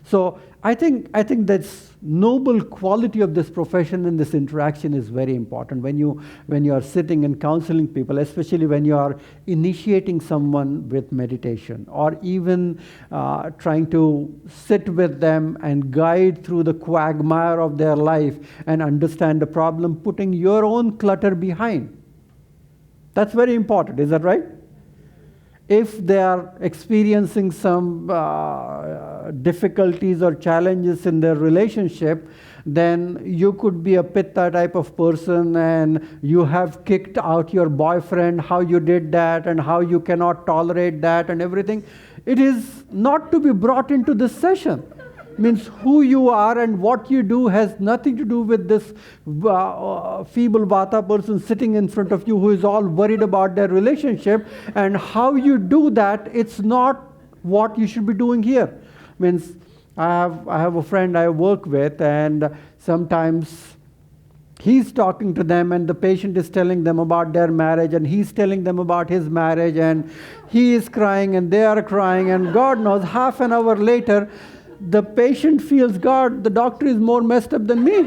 So I think this noble quality of this profession and this interaction is very important when you are sitting and counseling people, especially when you are initiating someone with meditation, or even trying to sit with them and guide through the quagmire of their life and understand the problem, putting your own clutter behind. That's very important, is that right? If they are experiencing some difficulties or challenges in their relationship, then you could be a pitta type of person and you have kicked out your boyfriend, how you did that and how you cannot tolerate that and everything. It is not to be brought into this session. Means who you are and what you do has nothing to do with this feeble vata person sitting in front of you who is all worried about their relationship, and how you do that, it's not what you should be doing here. Means I have a friend I work with, and sometimes he's talking to them and the patient is telling them about their marriage, and he's telling them about his marriage, and he is crying and they are crying, and God knows, half an hour later, the patient feels, God, the doctor is more messed up than me.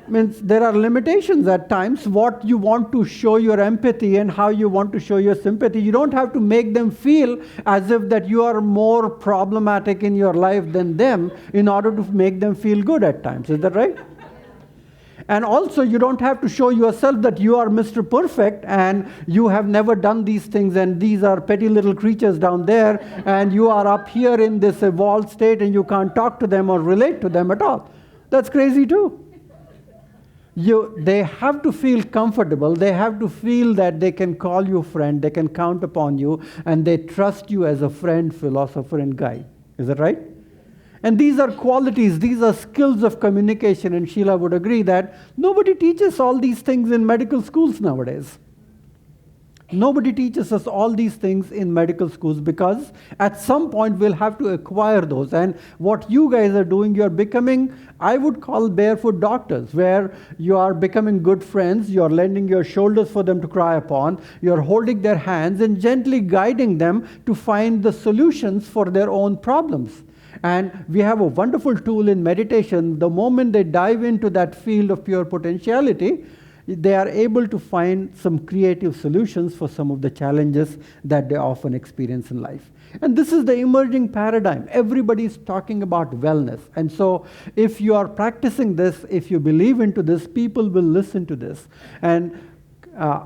Means there are limitations at times, what you want to show your empathy and how you want to show your sympathy. You don't have to make them feel as if that you are more problematic in your life than them in order to make them feel good at times. Is that right? And also, you don't have to show yourself that you are Mr. Perfect and you have never done these things and these are petty little creatures down there and you are up here in this evolved state and you can't talk to them or relate to them at all. That's crazy too. They have to feel comfortable. They have to feel that they can call you friend, they can count upon you, and they trust you as a friend, philosopher, and guide. Is that right? And these are qualities, these are skills of communication, and Sheila would agree that nobody teaches all these things in medical schools nowadays. Nobody teaches us all these things in medical schools because at some point we'll have to acquire those. And what you guys are doing, you're becoming, I would call barefoot doctors, where you are becoming good friends, you're lending your shoulders for them to cry upon, you're holding their hands and gently guiding them to find the solutions for their own problems. And we have a wonderful tool in meditation. The moment they dive into that field of pure potentiality, they are able to find some creative solutions for some of the challenges that they often experience in life. And this is the emerging paradigm. Everybody is talking about wellness. And so if you are practicing this, if you believe into this, people will listen to this. And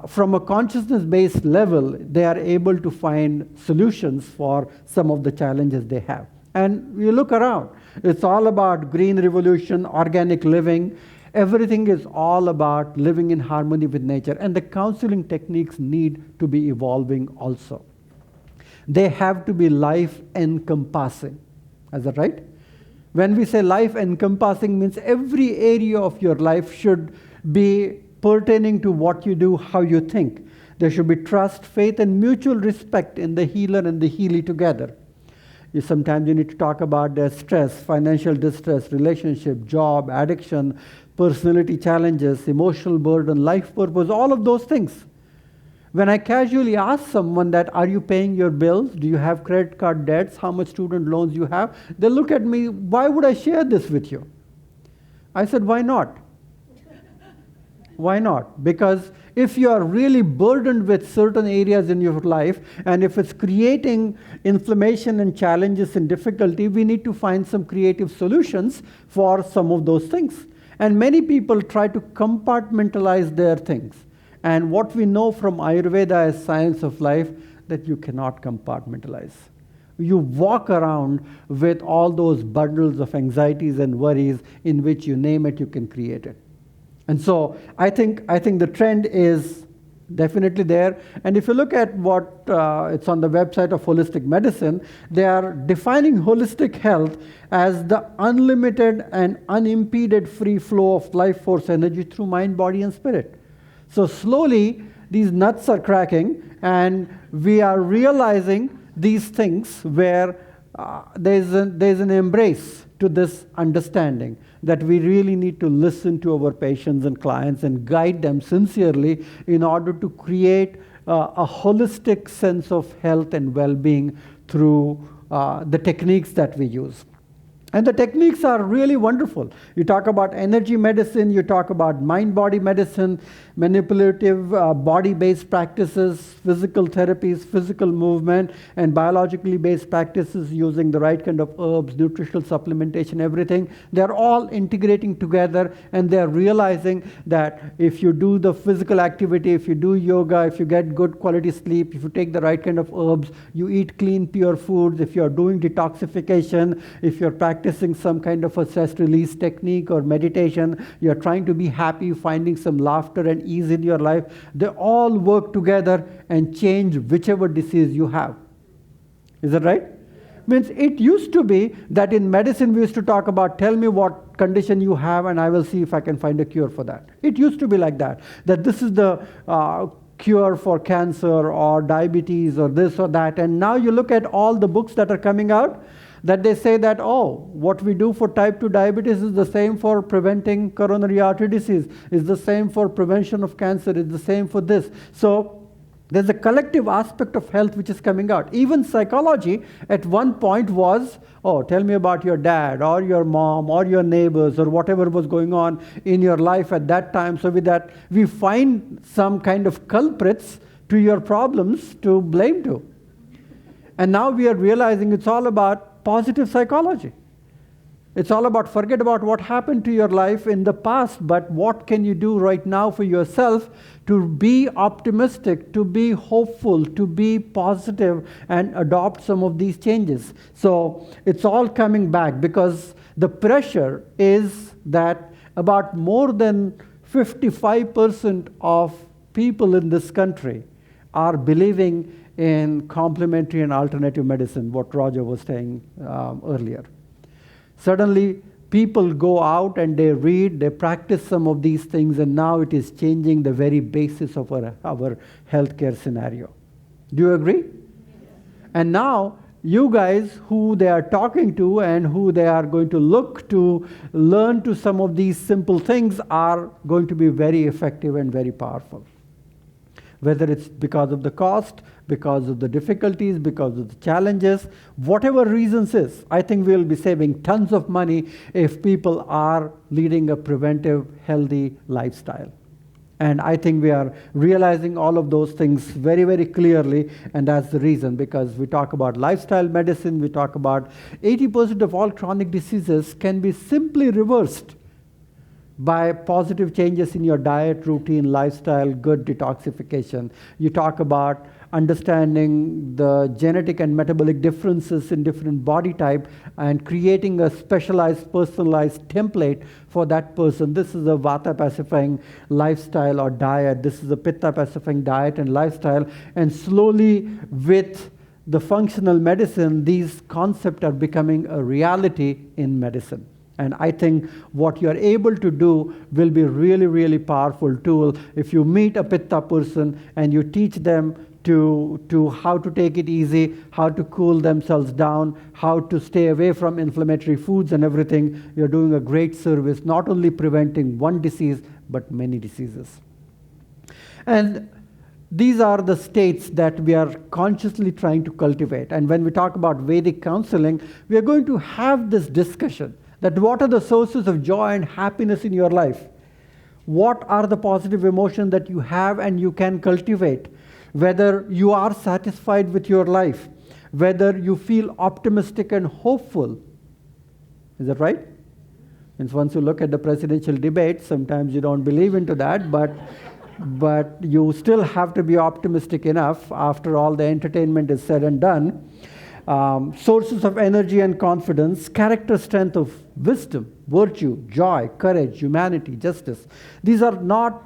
from a consciousness-based level, they are able to find solutions for some of the challenges they have. And you look around, it's all about green revolution, organic living. Everything is all about living in harmony with nature. And the counseling techniques need to be evolving also. They have to be life-encompassing. Is that right? When we say life-encompassing, means every area of your life should be pertaining to what you do, how you think. There should be trust, faith, and mutual respect in the healer and the healee together. Sometimes you need to talk about their stress, financial distress, relationship, job, addiction, personality challenges, emotional burden, life purpose, all of those things. When I casually ask someone that, are you paying your bills? Do you have credit card debts? How much student loans you have? They look at me, why would I share this with you? I said, why not? Why not? Because if you are really burdened with certain areas in your life, and if it's creating inflammation and challenges and difficulty, we need to find some creative solutions for some of those things. And many people try to compartmentalize their things. And what we know from Ayurveda as science of life, that you cannot compartmentalize. You walk around with all those bundles of anxieties and worries, in which you name it, you can create it. And so I think the trend is definitely there. And if you look at what it's on the website of holistic medicine, they are defining holistic health as the unlimited and unimpeded free flow of life force energy through mind, body, and spirit. So slowly these nuts are cracking, and we are realizing these things where there's an embrace to this understanding that we really need to listen to our patients and clients and guide them sincerely in order to create a holistic sense of health and well-being through the techniques that we use. And the techniques are really wonderful. You talk about energy medicine, you talk about mind-body medicine, manipulative body-based practices, physical therapies, physical movement, and biologically based practices using the right kind of herbs, nutritional supplementation, everything. They're all integrating together, and they're realizing that if you do the physical activity, if you do yoga, if you get good quality sleep, if you take the right kind of herbs, you eat clean, pure foods, if you're doing detoxification, if you're practicing some kind of a stress release technique or meditation, you're trying to be happy, finding some laughter and ease in your life, they all work together and change whichever disease you have. Is that right? Means it used to be that in medicine we used to talk about, tell me what condition you have and I will see if I can find a cure for that. It used to be like that this is the cure for cancer or diabetes or this or that. And now you look at all the books that are coming out, that they say that, oh, what we do for type 2 diabetes is the same for preventing coronary artery disease, is the same for prevention of cancer, is the same for this. So there's a collective aspect of health which is coming out. Even psychology at one point was, oh, tell me about your dad or your mom or your neighbors or whatever was going on in your life at that time. So with that, we find some kind of culprits to your problems to blame to. And now we are realizing it's all about positive psychology. It's all about forget about what happened to your life in the past, but what can you do right now for yourself to be optimistic, to be hopeful, to be positive, and adopt some of these changes. So it's all coming back because the pressure is that about more than 55% of people in this country are believing in complementary and alternative medicine, what Roger was saying earlier. Suddenly, people go out and they read, they practice some of these things, and now it is changing the very basis of our healthcare scenario. Do you agree? And now, you guys who they are talking to and who they are going to look to learn to some of these simple things are going to be very effective and very powerful. Whether it's because of the cost, because of the difficulties, because of the challenges, whatever reasons is, I think we'll be saving tons of money if people are leading a preventive, healthy lifestyle. And I think we are realizing all of those things very, very clearly, and that's the reason, because we talk about lifestyle medicine, we talk about 80% of all chronic diseases can be simply reversed by positive changes in your diet, routine, lifestyle, good detoxification. You talk about understanding the genetic and metabolic differences in different body type and creating a specialized, personalized template for that person. This is a Vata pacifying lifestyle or diet. This is a Pitta pacifying diet and lifestyle. And slowly with the functional medicine, these concepts are becoming a reality in medicine. And I think what you're able to do will be really, really powerful tool. If you meet a Pitta person and you teach them to how to take it easy, how to cool themselves down, how to stay away from inflammatory foods and everything, you're doing a great service, not only preventing one disease, but many diseases. And these are the states that we are consciously trying to cultivate. And when we talk about Vedic counseling, we are going to have this discussion that what are the sources of joy and happiness in your life? What are the positive emotions that you have and you can cultivate? Whether you are satisfied with your life, whether you feel optimistic and hopeful. Is that right? And once you look at the presidential debate, sometimes you don't believe into that, but you still have to be optimistic enough after all the entertainment is said and done. Sources of energy and confidence, character strength of wisdom, virtue, joy, courage, humanity, justice. These are not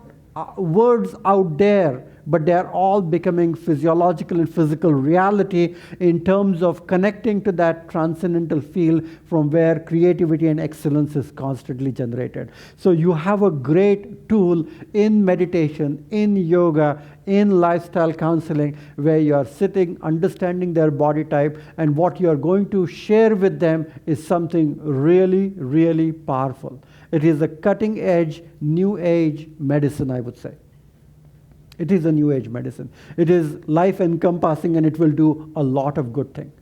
words out there, but they are all becoming physiological and physical reality in terms of connecting to that transcendental field from where creativity and excellence is constantly generated. So you have a great tool in meditation, in yoga, in lifestyle counseling, where you are sitting, understanding their body type, and what you are going to share with them is something really, really powerful. It is a cutting edge, new age medicine, I would say. It is a new age medicine. It is life encompassing and it will do a lot of good things.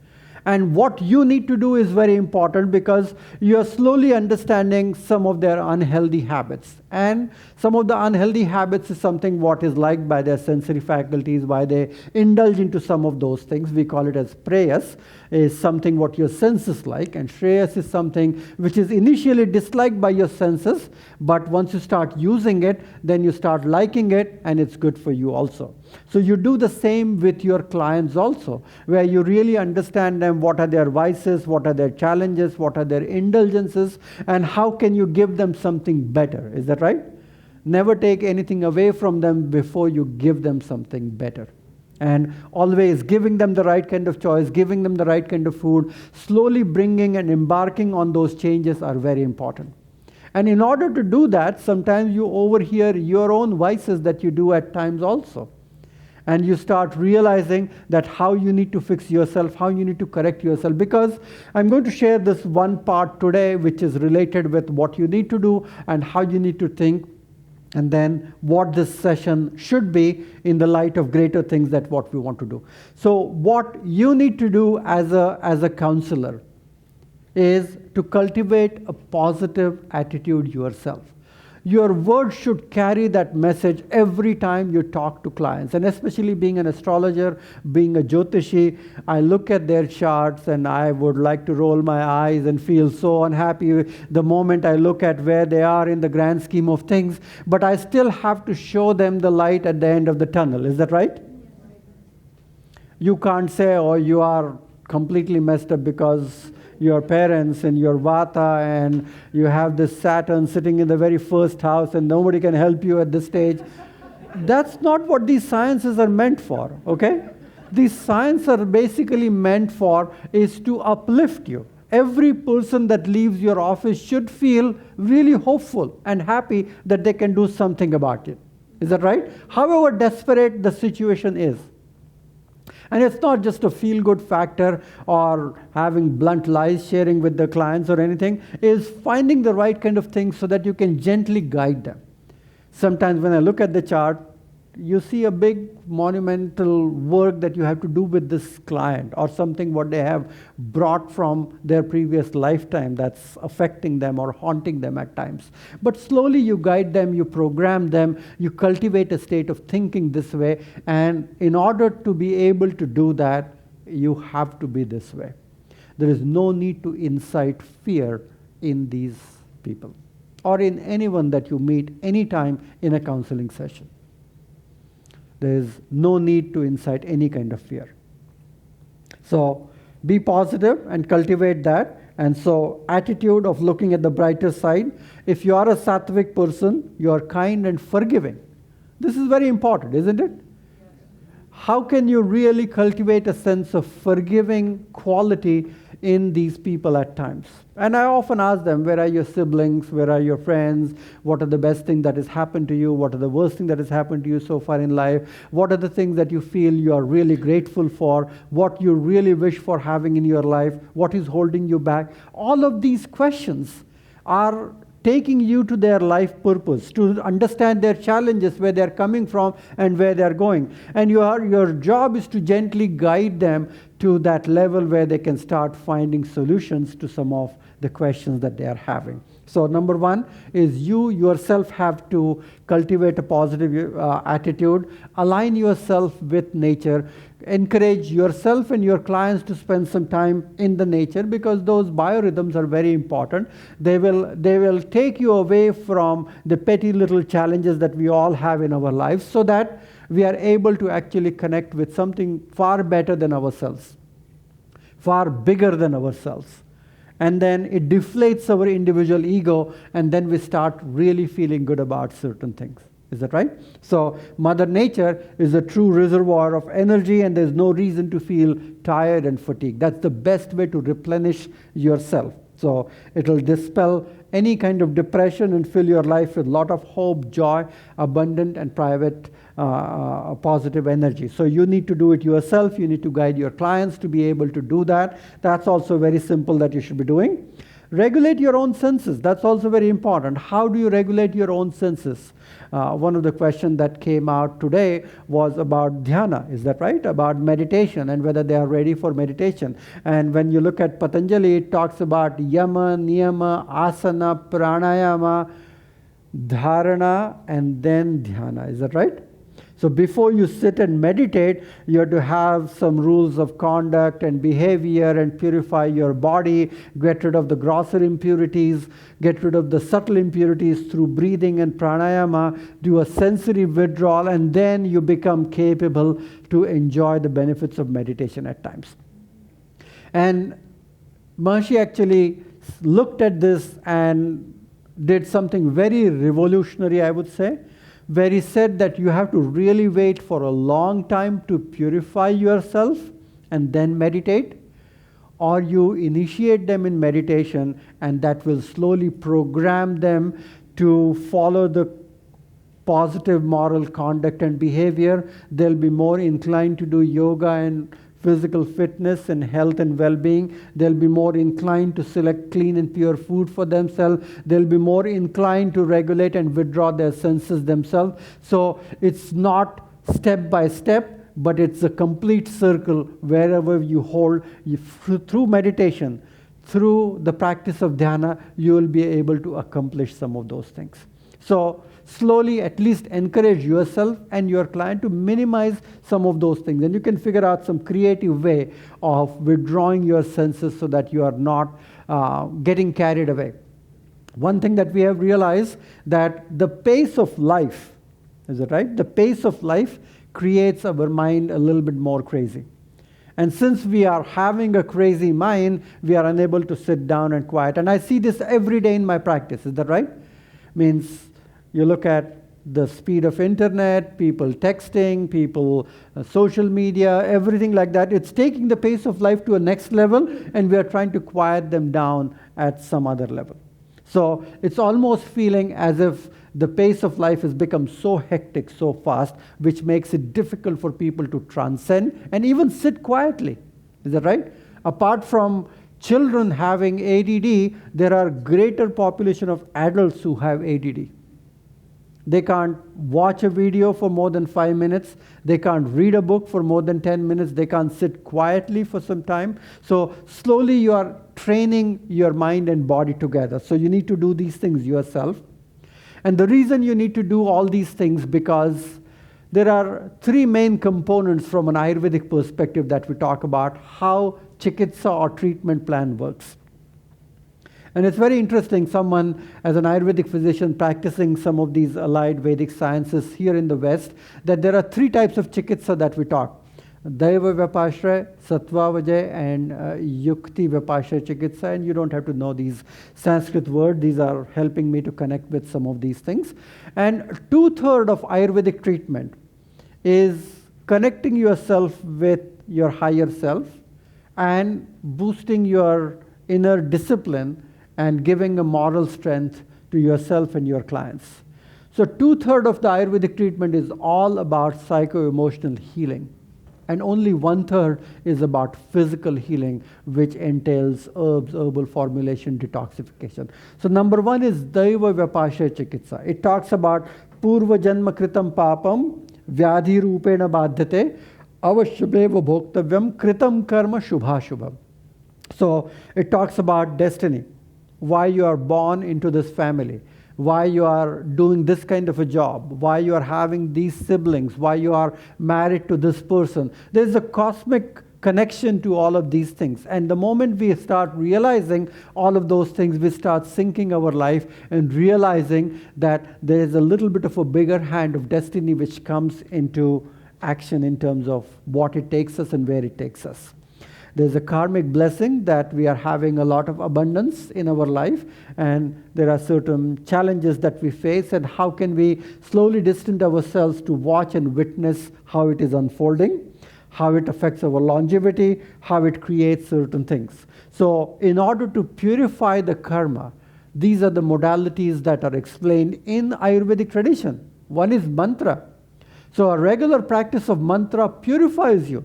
And what you need to do is very important, because you are slowly understanding some of their unhealthy habits. And some of the unhealthy habits is something what is liked by their sensory faculties, why they indulge into some of those things. We call it as preyas, is something what your senses like, and shreyas is something which is initially disliked by your senses, but once you start using it, then you start liking it, and it's good for you also. So you do the same with your clients also, where you really understand them, what are their vices, what are their challenges, what are their indulgences, and how can you give them something better. Is that right? Never take anything away from them before you give them something better. And always giving them the right kind of choice, giving them the right kind of food, slowly bringing and embarking on those changes are very important. And in order to do that, sometimes you overhear your own vices that you do at times also. And you start realizing that how you need to fix yourself, how you need to correct yourself. Because I'm going to share this one part today which is related with what you need to do and how you need to think, and then what this session should be in the light of greater things that what we want to do. So what you need to do as a counselor is to cultivate a positive attitude yourself. Your words should carry that message every time you talk to clients. And especially being an astrologer, being a Jyotishi, I look at their charts and I would like to roll my eyes and feel so unhappy the moment I look at where they are in the grand scheme of things. But I still have to show them the light at the end of the tunnel. Is that right? You can't say, oh, you are completely messed up because your parents and your vata and you have this Saturn sitting in the very first house and nobody can help you at this stage. That's not what these sciences are meant for, okay? These sciences are basically meant for is to uplift you. Every person that leaves your office should feel really hopeful and happy that they can do something about it. Is that right? However desperate the situation is. And it's not just a feel-good factor or having blunt lies sharing with the clients or anything. It's finding the right kind of things so that you can gently guide them. Sometimes when I look at the chart, you see a big monumental work that you have to do with this client or something what they have brought from their previous lifetime that's affecting them or haunting them at times. But slowly you guide them, you program them, you cultivate a state of thinking this way, and in order to be able to do that, you have to be this way. There is no need to incite fear in these people or in anyone that you meet anytime in a counseling session. There is no need to incite any kind of fear. So be positive and cultivate that. And so attitude of looking at the brighter side. If you are a sattvic person, you are kind and forgiving. This is very important, isn't it? How can you really cultivate a sense of forgiving quality in these people at times? And I often ask them, where are your siblings? Where are your friends? What are the best things that has happened to you? What are the worst things that has happened to you so far in life? What are the things that you feel you are really grateful for? What you really wish for having in your life? What is holding you back? All of these questions are taking you to their life purpose, to understand their challenges, where they're coming from and where they're going. And your job is to gently guide them to that level where they can start finding solutions to some of the questions that they are having. So number one is you yourself have to cultivate a positive attitude, align yourself with nature, encourage yourself and your clients to spend some time in the nature, because those biorhythms are very important. They will take you away from the petty little challenges that we all have in our lives, so that we are able to actually connect with something far better than ourselves, far bigger than ourselves. And then it deflates our individual ego, and then we start really feeling good about certain things. Is that right? So Mother Nature is a true reservoir of energy, and there's no reason to feel tired and fatigued. That's the best way to replenish yourself. So it'll dispel any kind of depression and fill your life with a lot of hope, joy, abundant and private positive energy. So you need to do it yourself. You need to guide your clients to be able to do that. That's also very simple that you should be doing. Regulate your own senses. That's also very important. How do you regulate your own senses? One of the questions that came out today was about dhyana. Is that right? About meditation and whether they are ready for meditation. And when you look at Patanjali, it talks about yama, niyama, asana, pranayama, dharana, and then dhyana. Is that right? So before you sit and meditate, you have to have some rules of conduct and behavior and purify your body, get rid of the grosser impurities, get rid of the subtle impurities through breathing and pranayama, do a sensory withdrawal, and then you become capable to enjoy the benefits of meditation at times. And Maharishi actually looked at this and did something very revolutionary, I would say, where he said that you have to really wait for a long time to purify yourself and then meditate, or you initiate them in meditation and that will slowly program them to follow the positive moral conduct and behavior. They'll be more inclined to do yoga and physical fitness and health and well-being. They'll be more inclined to select clean and pure food for themselves. They'll be more inclined to regulate and withdraw their senses themselves. So it's not step by step, but it's a complete circle wherever you hold. Through meditation, through the practice of dhyana, you will be able to accomplish some of those things. So slowly at least encourage yourself and your client to minimize some of those things. And you can figure out some creative way of withdrawing your senses so that you are not getting carried away. One thing that we have realized, that the pace of life, is it right? The pace of life creates our mind a little bit more crazy. And since we are having a crazy mind, we are unable to sit down and quiet. And I see this every day in my practice. Is that right? Means you look at the speed of internet, people texting, people, social media, everything like that. It's taking the pace of life to a next level, and we are trying to quiet them down at some other level. So it's almost feeling as if the pace of life has become so hectic, so fast, which makes it difficult for people to transcend and even sit quietly. Is that right? Apart from children having ADD, there are greater population of adults who have ADD. They can't watch a video for more than 5 minutes. They can't read a book for more than 10 minutes. They can't sit quietly for some time. So slowly you are training your mind and body together. So you need to do these things yourself. And the reason you need to do all these things, because there are 3 main components from an Ayurvedic perspective that we talk about how chikitsa or treatment plan works. And it's very interesting, someone as an Ayurvedic physician practicing some of these allied Vedic sciences here in the West, that there are 3 types of chikitsa that we talk. Daiva Vyapashray, Sattva Vajay, and Yukti Vyapashray chikitsa. And you don't have to know these Sanskrit words. These are helping me to connect with some of these things. And 2/3 of Ayurvedic treatment is connecting yourself with your higher self and boosting your inner discipline and giving a moral strength to yourself and your clients. So 2/3 of the Ayurvedic treatment is all about psycho-emotional healing. And only 1/3 is about physical healing, which entails herbs, herbal formulation, detoxification. So number 1 is Daiva Vyapashray Chikitsa. It talks about Purva Janma Kritam Papam, Vyadhi Rupena Badhyate, Avashyabheva Bhoktavyam, Kritam Karma Shubha Shubham. So it talks about destiny. Why you are born into this family, why you are doing this kind of a job, why you are having these siblings, why you are married to this person. There's a cosmic connection to all of these things. And the moment we start realizing all of those things, we start syncing our life and realizing that there is a little bit of a bigger hand of destiny which comes into action in terms of what it takes us and where it takes us. There's a karmic blessing that we are having a lot of abundance in our life, and there are certain challenges that we face, and how can we slowly distance ourselves to watch and witness how it is unfolding, how it affects our longevity, how it creates certain things. So in order to purify the karma, these are the modalities that are explained in Ayurvedic tradition. One is mantra. So a regular practice of mantra purifies you,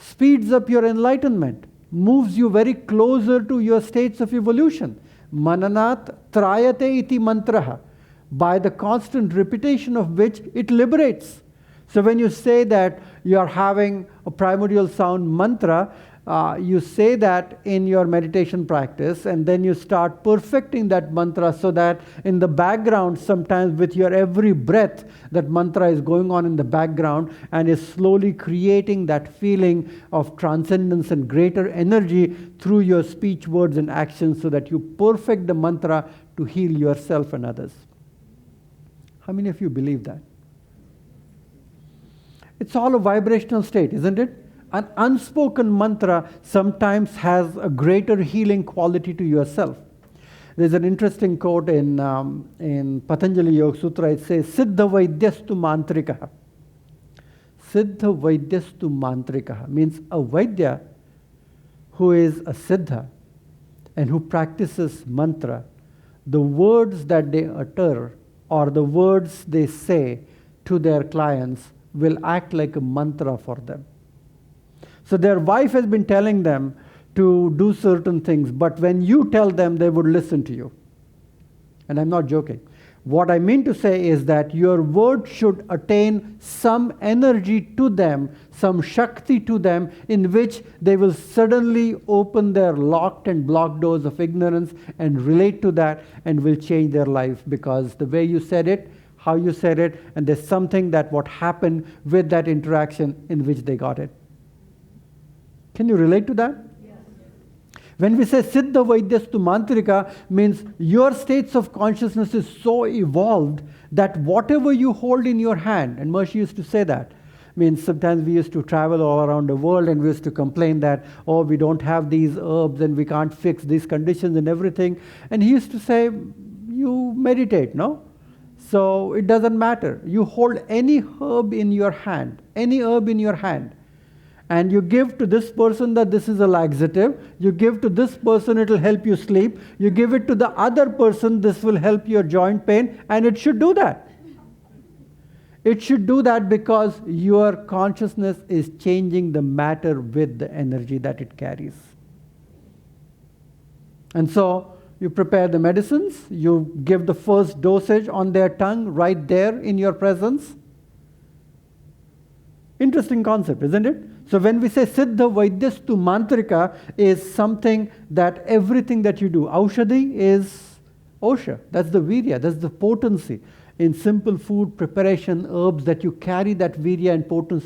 speeds up your enlightenment, moves you very closer to your states of evolution. Mananat trayate iti mantraha, by the constant repetition of which it liberates. So when you say that you are having a primordial sound mantra, you say that in your meditation practice, and then you start perfecting that mantra so that in the background, sometimes with your every breath, that mantra is going on in the background and is slowly creating that feeling of transcendence and greater energy through your speech, words, and actions, so that you perfect the mantra to heal yourself and others. How many of you believe that? It's all a vibrational state, isn't it? An unspoken mantra sometimes has a greater healing quality to yourself. There's an interesting quote in Patanjali Yoga Sutra. It says, Siddha Vaidyastu Mantrikaha. Siddha Vaidyastu Mantrikaha means a Vaidya who is a Siddha and who practices mantra. The words that they utter or the words they say to their clients will act like a mantra for them. So their wife has been telling them to do certain things, but when you tell them, they would listen to you. And I'm not joking. What I mean to say is that your word should attain some energy to them, some Shakti to them, in which they will suddenly open their locked and blocked doors of ignorance and relate to that and will change their life, because the way you said it, how you said it, and there's something that what happened with that interaction in which they got it. Can you relate to that? Yes. When we say Siddha Vaidyastu Mantrika, means your states of consciousness is so evolved that whatever you hold in your hand, and Maharishi used to say that, means sometimes we used to travel all around the world and we used to complain that, oh, we don't have these herbs and we can't fix these conditions and everything. And he used to say, you meditate, no? So it doesn't matter. You hold any herb in your hand, and you give to this person that this is a laxative. You give to this person, it will help you sleep. You give it to the other person, this will help your joint pain, and it should do that. It should do that because your consciousness is changing the matter with the energy that it carries. And so you prepare the medicines, you give the first dosage on their tongue right there in your presence. Interesting concept, isn't it? So when we say Siddha Vaidyastu Mantrika is something that everything that you do. Aushadhi is Osha. That's the virya, that's the potency. In simple food preparation, herbs, that you carry that virya and potency